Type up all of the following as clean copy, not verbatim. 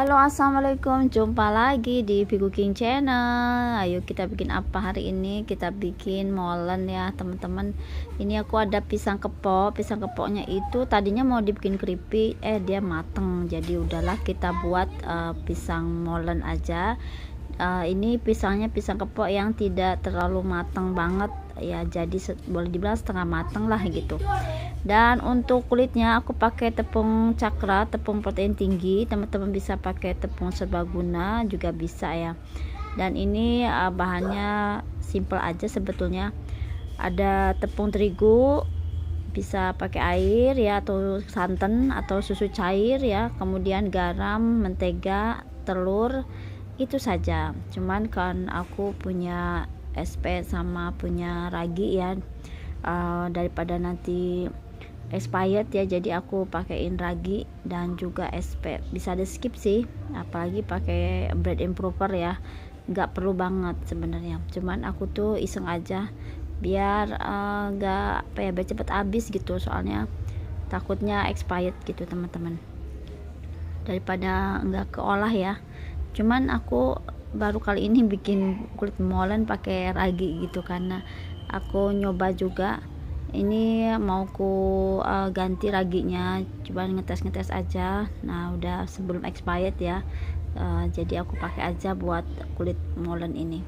Halo, assalamualaikum. Jumpa lagi di Vigo King Channel. Ayo kita bikin apa hari ini? Kita bikin molen ya teman-teman. Ini aku ada pisang kepok. Pisang kepoknya itu tadinya mau dibikin keripik, dia mateng. Jadi udahlah kita buat pisang molen aja. Ini pisangnya pisang kepok yang tidak terlalu mateng banget ya, jadi boleh dibilang setengah mateng lah gitu. Dan untuk kulitnya aku pakai tepung cakra, tepung protein tinggi. Teman-teman bisa pakai tepung serbaguna juga bisa ya. Dan ini bahannya simple aja sebetulnya. Ada tepung terigu, bisa pakai air ya, atau santan atau susu cair ya, kemudian garam, mentega, telur, itu saja. Cuman kan aku punya SP sama punya ragi ya, daripada nanti expired ya, jadi aku pakaiin ragi dan juga SP. Bisa di skip sih, apalagi pakai bread improver ya, nggak perlu banget sebenarnya. Cuman aku tuh iseng aja biar nggak biar cepet habis gitu, soalnya takutnya expired gitu teman-teman, daripada nggak keolah ya. Cuman aku baru kali ini bikin kulit molen pakai ragi gitu, karena aku nyoba juga. Ini mau ku ganti raginya, coba ngetes aja. Nah udah sebelum expired ya, jadi aku pakai aja buat kulit molen ini.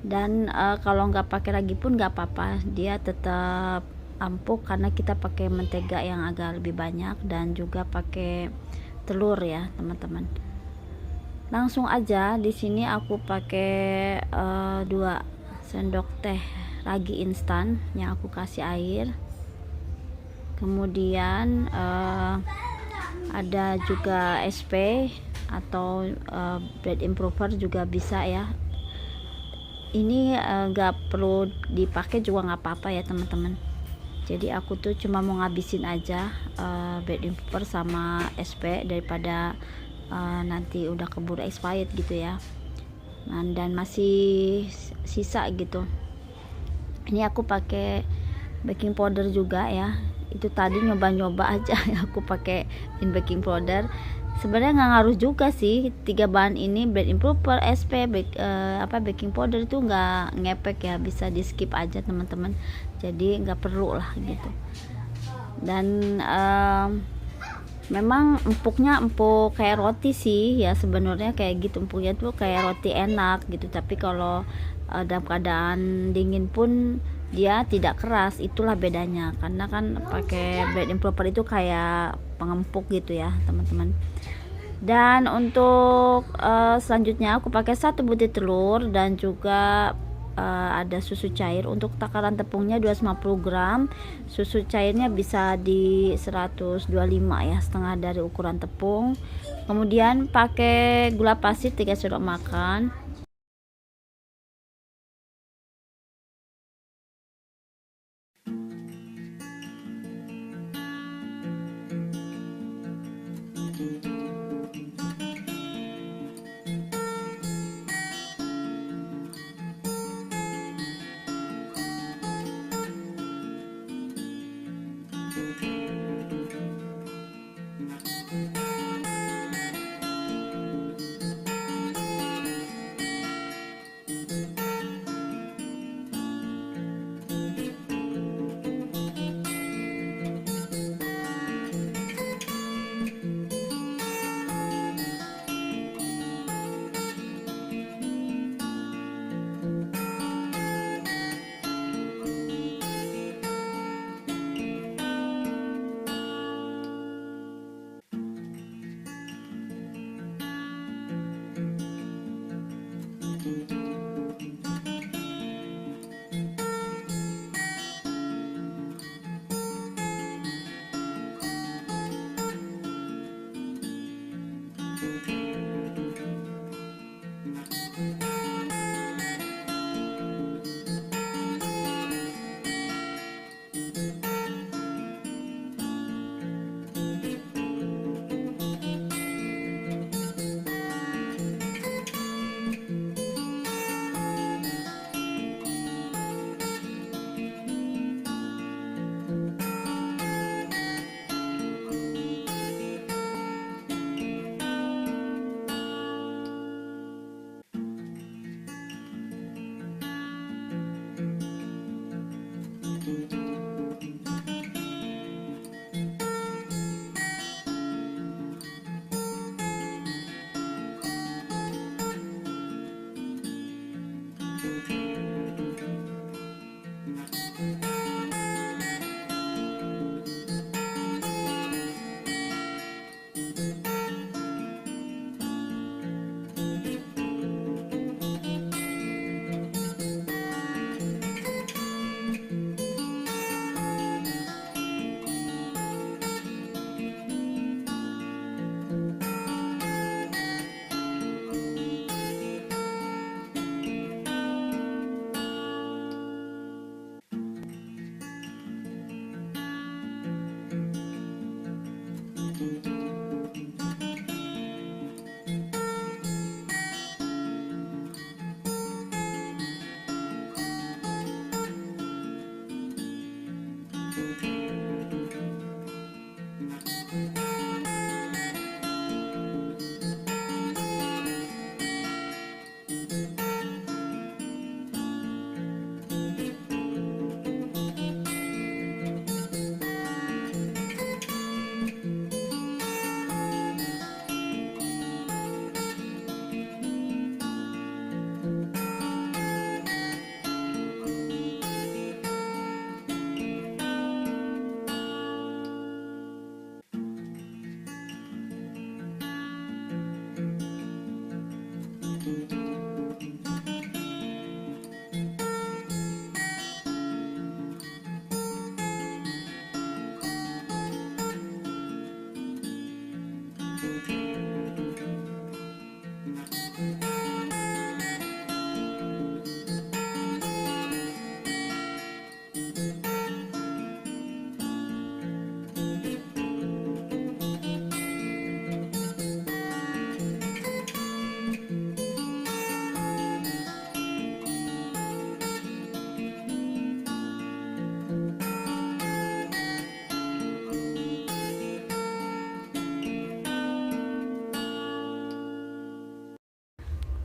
Dan kalau nggak pakai ragi pun nggak apa-apa, dia tetap empuk karena kita pakai mentega yang agak lebih banyak dan juga pakai telur ya teman-teman. Langsung aja di sini aku pakai 2 sendok teh ragi instan yang aku kasih air. Kemudian ada juga SP atau bread improver juga bisa ya. Ini nggak perlu dipakai juga nggak apa-apa ya teman-teman. Jadi aku tuh cuma mau ngabisin aja bread improver sama SP daripada nanti udah keburu expired gitu ya. Nah, dan masih sisa gitu. Ini aku pakai baking powder juga ya. Itu tadi nyoba-nyoba aja aku pakein baking powder. Sebenarnya nggak ngaruh juga sih, 3 bahan ini bread improver, SP, baking powder itu nggak ngepek ya, bisa di skip aja teman-teman. Jadi nggak perlu lah gitu. Dan memang empuknya empuk kayak roti sih ya, sebenarnya kayak gitu, empuknya tuh kayak roti enak gitu. Tapi kalau dalam keadaan dingin pun dia tidak keras, itulah bedanya, karena kan pakai bread improver itu kayak pengempuk gitu ya teman-teman. Dan untuk selanjutnya aku pakai 1 butir telur dan juga ada susu cair. Untuk takaran tepungnya 250 gram, susu cairnya bisa di 125 ya, setengah dari ukuran tepung. Kemudian pakai gula pasir 3 sendok makan.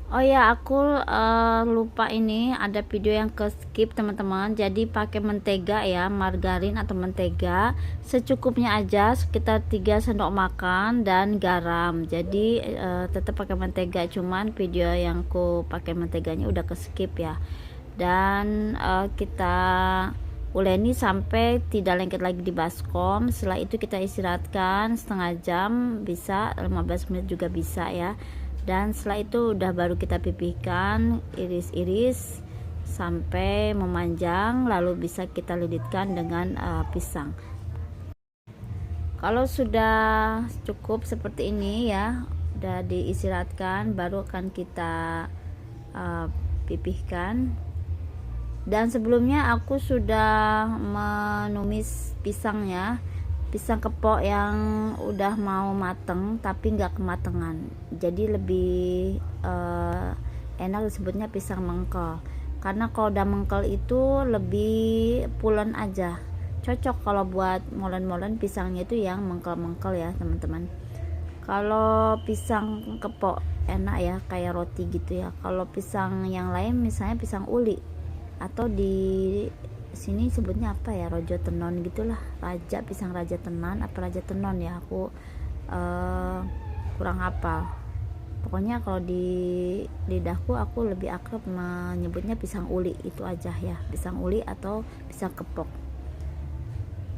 Oh ya, aku lupa ini ada video yang ke skip teman-teman. Jadi pakai mentega ya, margarin atau mentega secukupnya aja, sekitar 3 sendok makan, dan garam. Jadi tetap pakai mentega, cuman video yang ku pakai menteganya udah ke skip ya. Dan kita uleni sampai tidak lengket lagi di baskom. Setelah itu kita istirahatkan setengah jam, bisa 15 menit juga bisa ya. Dan setelah itu udah baru kita pipihkan, iris-iris sampai memanjang, lalu bisa kita lilitkan dengan pisang. Kalau sudah cukup seperti ini ya, udah diistirahatkan, baru akan kita pipihkan. Dan sebelumnya aku sudah menumis pisangnya, pisang kepok yang udah mau mateng tapi nggak kematangan, jadi lebih enak disebutnya pisang mengkel, karena kalau udah mengkel itu lebih pulen aja. Cocok kalau buat molen-molen pisangnya itu yang mengkel-mengkel ya teman-teman. Kalau pisang kepok enak ya, kayak roti gitu ya. Kalau pisang yang lain misalnya pisang uli, atau di sini sebutnya apa ya, rojo tenon gitulah, raja, pisang raja tenan apa raja tenon ya, aku kurang hafal. Pokoknya kalau di lidahku aku lebih akrab menyebutnya pisang uli, itu aja ya, pisang uli atau pisang kepok.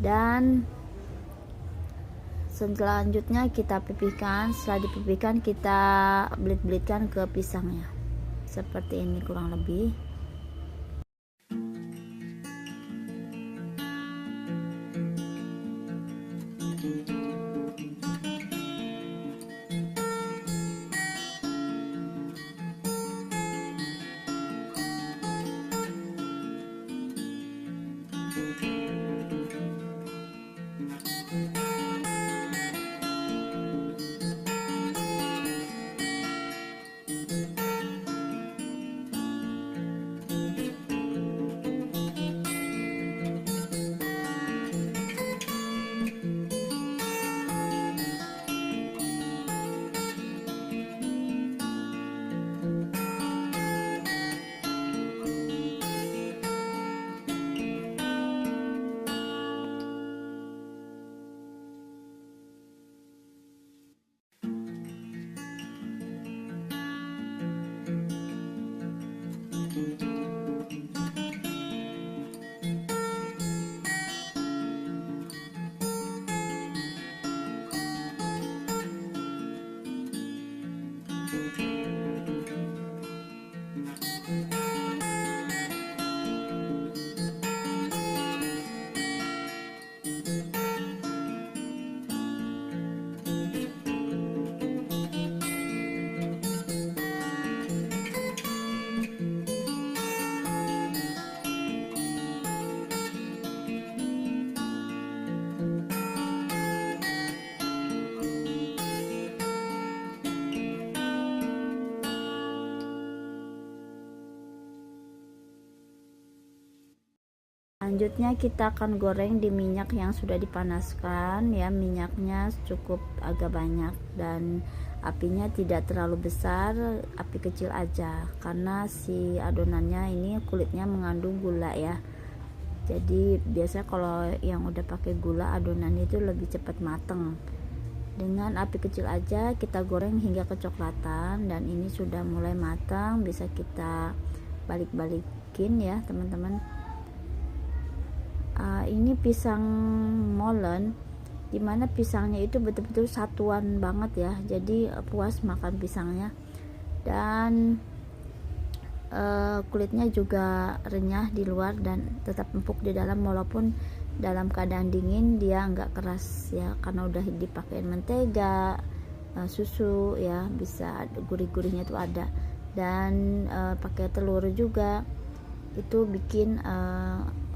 Dan selanjutnya kita pipihkan. Setelah dipipihkan kita belit-belitkan ke pisangnya seperti ini kurang lebih. Selanjutnya kita akan goreng di minyak yang sudah dipanaskan ya. Minyaknya cukup agak banyak dan apinya tidak terlalu besar, api kecil aja, karena si adonannya ini kulitnya mengandung gula ya. Jadi biasanya kalau yang udah pakai gula, adonan itu lebih cepat mateng. Dengan api kecil aja kita goreng hingga kecoklatan, dan ini sudah mulai matang. Bisa kita balik-balikin ya teman-teman. Ini pisang molen, dimana pisangnya itu betul-betul satuan banget ya, jadi puas makan pisangnya. Dan kulitnya juga renyah di luar dan tetap empuk di dalam, walaupun dalam keadaan dingin dia enggak keras ya, karena udah dipakai mentega, susu ya, bisa gurih-gurihnya tuh ada. Dan pakai telur juga itu bikin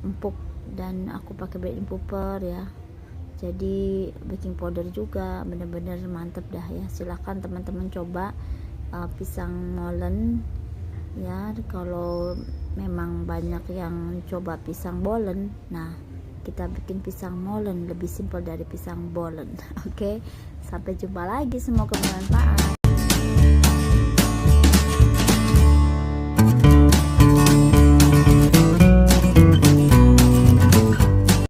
empuk, dan aku pakai baking powder ya, jadi baking powder juga, bener-bener mantep dah ya. Silahkan teman-teman coba pisang molen ya. Kalau memang banyak yang coba pisang bolen, nah kita bikin pisang molen lebih simpel dari pisang bolen. Oke, sampai jumpa lagi, semoga bermanfaat.